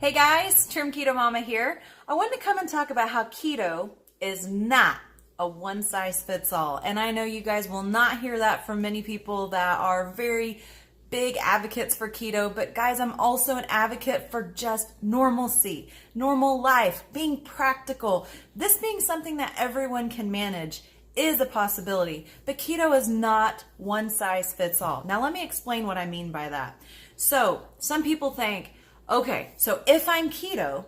Hey guys, Trim Keto Mama here. I wanted to come and talk about how keto is not a one size fits all. And I know you guys will not hear that from many people that are very big advocates for keto, but guys, I'm also an advocate for just normalcy, normal life, being practical. This being something that everyone can manage is a possibility, but keto is not one size fits all. Now let me explain what I mean by that. So some people think, okay, so if I'm keto,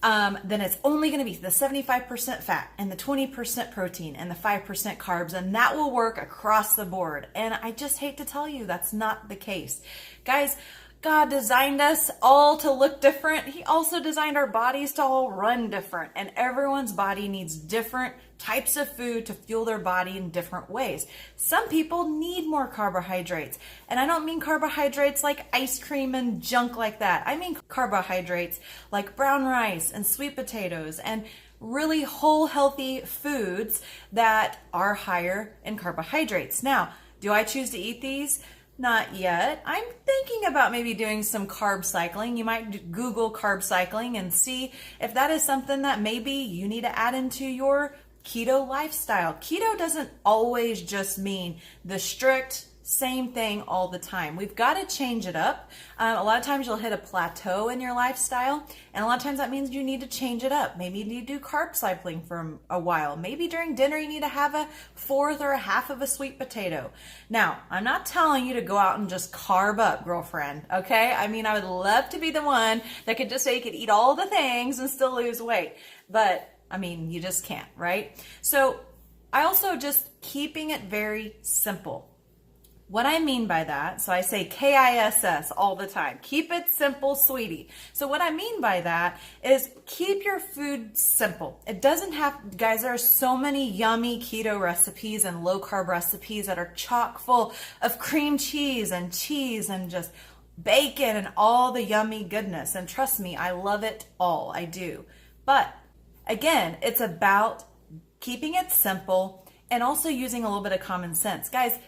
then it's only going to be the 75% fat and the 20% protein and the 5% carbs, and that will work across the board. And I just hate to tell you, that's not the case. Guys, God designed us all to look different. He also designed our bodies to all run different, and everyone's body needs different types of food to fuel their body in different ways. Some people need more carbohydrates, and I don't mean carbohydrates like ice cream and junk like that. I mean carbohydrates like brown rice and sweet potatoes and really whole healthy foods that are higher in carbohydrates. Now, do I choose to eat these? Not yet. I'm thinking about maybe doing some carb cycling. You might Google carb cycling and see if that is something that maybe you need to add into your keto lifestyle. Keto doesn't always just mean the strict same thing all the time. We've got to change it up. A lot of times you'll hit a plateau in your lifestyle, and a lot of times that means you need to change it up. Maybe you need to do carb cycling for a while. Maybe during dinner you need to have a fourth or a half of a sweet potato. Now, I'm not telling you to go out and just carb up, girlfriend, okay? I mean, I would love to be the one that could just say you could eat all the things and still lose weight, but I mean, you just can't, right? So I also just keeping it very simple. What I mean by that, so I say KISS all the time. Keep it simple, sweetie. So what I mean by that is keep your food simple. It doesn't have, guys, there are so many yummy keto recipes and low carb recipes that are chock full of cream cheese and just bacon and all the yummy goodness. And trust me, I love it all. I do. But again, it's about keeping it simple and also using a little bit of common sense. Guys,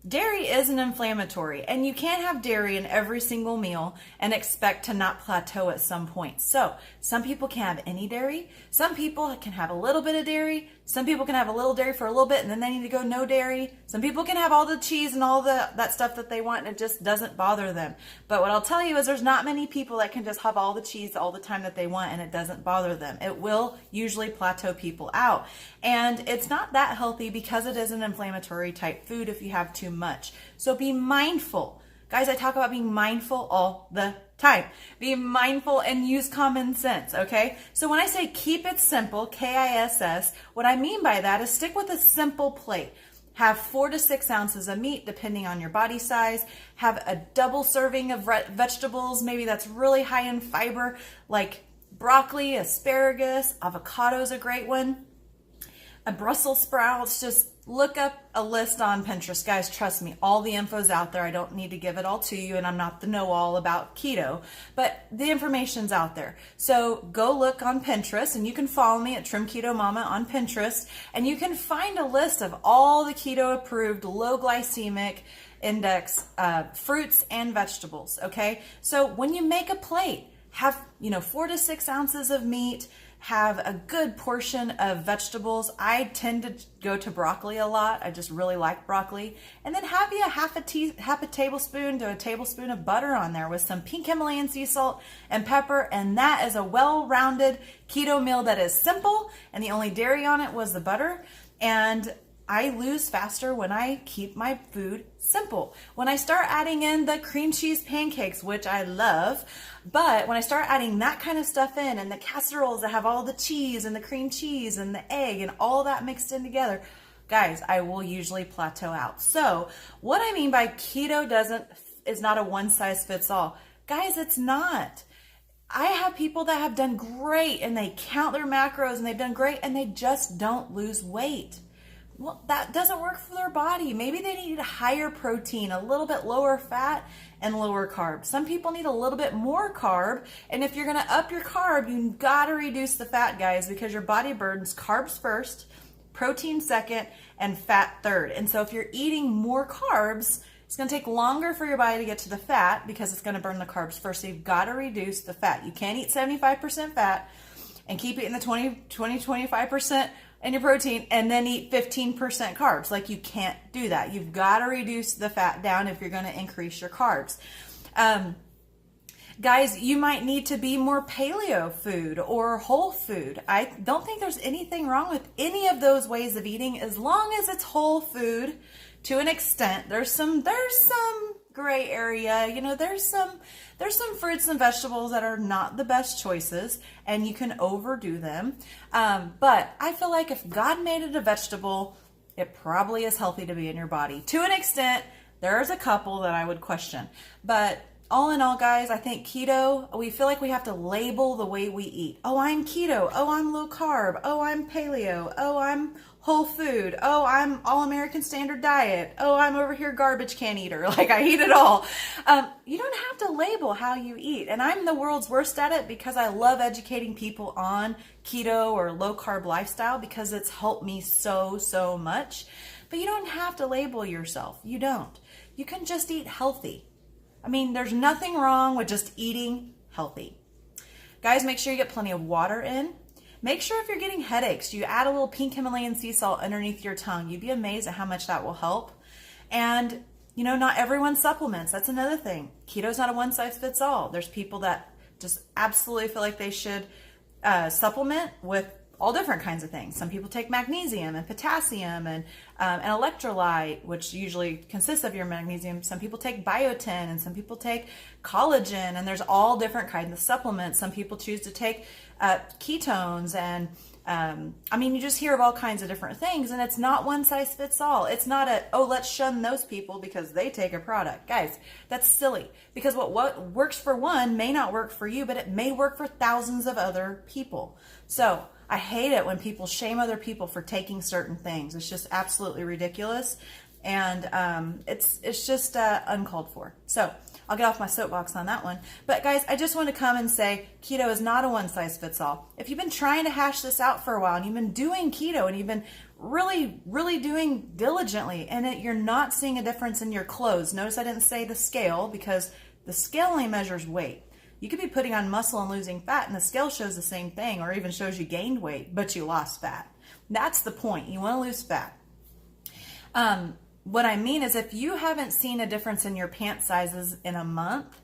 dairy is an inflammatory, and you can't have dairy in every single meal and expect to not plateau at some point. So some people can have any dairy. Some people can have a little bit of dairy. Some people can have a little dairy for a little bit and then they need to go no dairy. Some people can have all the cheese and all that stuff that they want and it just doesn't bother them. But what I'll tell you is there's not many people that can just have all the cheese all the time that they want and it doesn't bother them. It will usually plateau people out. And it's not that healthy because it is an inflammatory type food if you have too much. So be mindful. Guys, I talk about being mindful all the time. Be mindful and use common sense, okay? So when I say keep it simple, KISS, what I mean by that is stick with a simple plate. Have 4 to 6 ounces of meat, depending on your body size. Have a double serving of vegetables, maybe that's really high in fiber, like broccoli, asparagus, avocado is a great one. A Brussels sprouts, just look up a list on Pinterest. Guys, trust me, all the info's out there. I don't need to give it all to you, and I'm not the know-all about keto, but the information's out there. So go look on Pinterest, and you can follow me at Trim Keto Mama on Pinterest, and you can find a list of all the keto-approved, low glycemic index fruits and vegetables, okay? So when you make a plate, have 4 to 6 ounces of meat, have a good portion of vegetables. I tend to go to broccoli a lot. I just really like broccoli. And then have you half a tablespoon to a tablespoon of butter on there with some pink Himalayan sea salt and pepper. And that is a well-rounded keto meal that is simple. And the only dairy on it was the butter. And I lose faster when I keep my food simple. When I start adding in the cream cheese pancakes, which I love, but when I start adding that kind of stuff in and the casseroles that have all the cheese and the cream cheese and the egg and all that mixed in together, guys, I will usually plateau out. So what I mean by keto is not a one size fits all. Guys, it's not. I have people that have done great and they count their macros and they've done great and they just don't lose weight. Well, that doesn't work for their body. Maybe they need a higher protein, a little bit lower fat, and lower carb. Some people need a little bit more carb, and if you're going to up your carb, you got to reduce the fat, guys, because your body burns carbs first, protein second, and fat third. And so if you're eating more carbs, It's going to take longer for your body to get to the fat because it's going to burn the carbs first. So you've got to reduce the fat. You can't eat 75% fat and keep eating the 25% in your protein and then eat 15% carbs. Like, you can't do that. You've got to reduce the fat down if you're going to increase your carbs. Guys, you might need to be more paleo food or whole food. I don't think there's anything wrong with any of those ways of eating as long as it's whole food to an extent. There's some gray area. You know, there's some fruits and vegetables that are not the best choices and you can overdo them. But I feel like if God made it a vegetable, it probably is healthy to be in your body. To an extent, there's a couple that I would question. But all in all, guys, I think keto, we feel like we have to label the way we eat. Oh, I'm keto. Oh, I'm low carb. Oh, I'm paleo. Oh, I'm whole food. Oh, I'm all American standard diet. Oh, I'm over here garbage can eater. Like, I eat it all. You don't have to label how you eat. And I'm the world's worst at it because I love educating people on keto or low carb lifestyle because it's helped me so much. But you don't have to label yourself. You don't. You can just eat healthy. I mean, there's nothing wrong with just eating healthy. Guys, make sure you get plenty of water in. Make sure if you're getting headaches, you add a little pink Himalayan sea salt underneath your tongue. You'd be amazed at how much that will help. And, you know, not everyone supplements. That's another thing. Keto's not a one size fits all. There's people that just absolutely feel like they should supplement with all different kinds of things. Some people take magnesium and potassium and an electrolyte, which usually consists of your magnesium. Some people take biotin and some people take collagen, and there's all different kinds of supplements. Some people choose to take ketones and I mean, you just hear of all kinds of different things, and it's not one size fits all. It's not oh, let's shun those people because they take a product. Guys, that's silly, because what works for one may not work for you, but it may work for thousands of other people. So I hate it when people shame other people for taking certain things. It's just absolutely ridiculous, and it's just uncalled for. So I'll get off my soapbox on that one. But guys, I just want to come and say keto is not a one size fits all. If you've been trying to hash this out for a while and you've been doing keto and you've been really doing diligently and you're not seeing a difference in your clothes. Notice I didn't say the scale, because the scale only measures weight. You could be putting on muscle and losing fat and the scale shows the same thing, or even shows you gained weight, but you lost fat. That's the point. You want to lose fat. What I mean is, if you haven't seen a difference in your pant sizes in a month,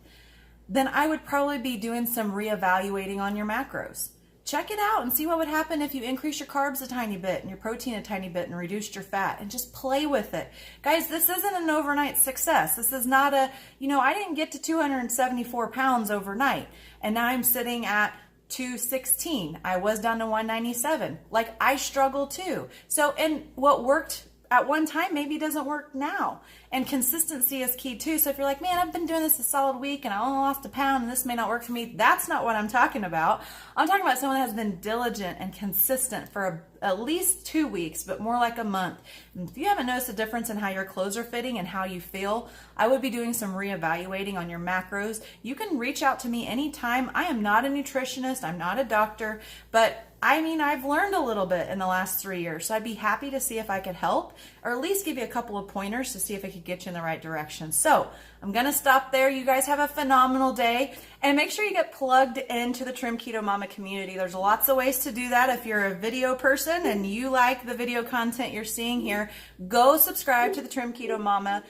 then I would probably be doing some reevaluating on your macros. Check it out and see what would happen if you increase your carbs a tiny bit and your protein a tiny bit and reduced your fat, and just play with it. Guys, this isn't an overnight success. This is not I didn't get to 274 pounds overnight and now I'm sitting at 216. I was down to 197. Like, I struggle too. So, and what worked at one time maybe doesn't work now. And consistency is key too. So if you're like, man, I've been doing this a solid week and I only lost a pound and this may not work for me, that's not what I'm talking about. I'm talking about someone that has been diligent and consistent for at least 2 weeks, but more like a month. And if you haven't noticed a difference in how your clothes are fitting and how you feel, I would be doing some reevaluating on your macros. You can reach out to me anytime. I am not a nutritionist. I'm not a doctor, but I mean, I've learned a little bit in the last 3 years, so I'd be happy to see if I could help, or at least give you a couple of pointers to see if I could get you in the right direction. So I'm going to stop there. You guys have a phenomenal day, and make sure you get plugged into the Trim Keto Mama community. There's lots of ways to do that. If you're a video person and you like the video content you're seeing here, go subscribe to the Trim Keto Mama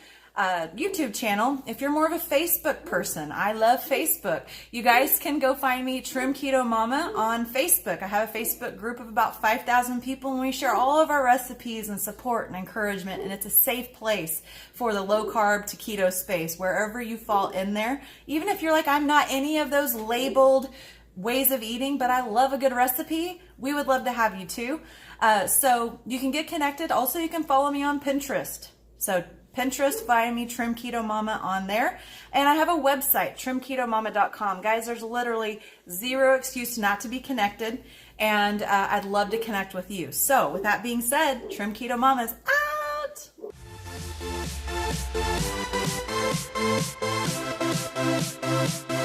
YouTube channel. If you're more of a Facebook person, I love Facebook. You guys can go find me, Trim Keto Mama, on Facebook. I have a Facebook group of about 5,000 people, and we share all of our recipes and support and encouragement, and it's a safe place for the low carb to keto space, wherever you fall in there. Even if you're like, I'm not any of those labeled ways of eating, but I love a good recipe, we would love to have you too. So you can get connected. Also, you can follow me on Pinterest. So Pinterest, find me, Trim Keto Mama, on there. And I have a website, trimketomama.com. Guys, there's literally zero excuse not to be connected, and I'd love to connect with you. So with that being said, Trim Keto Mama's out!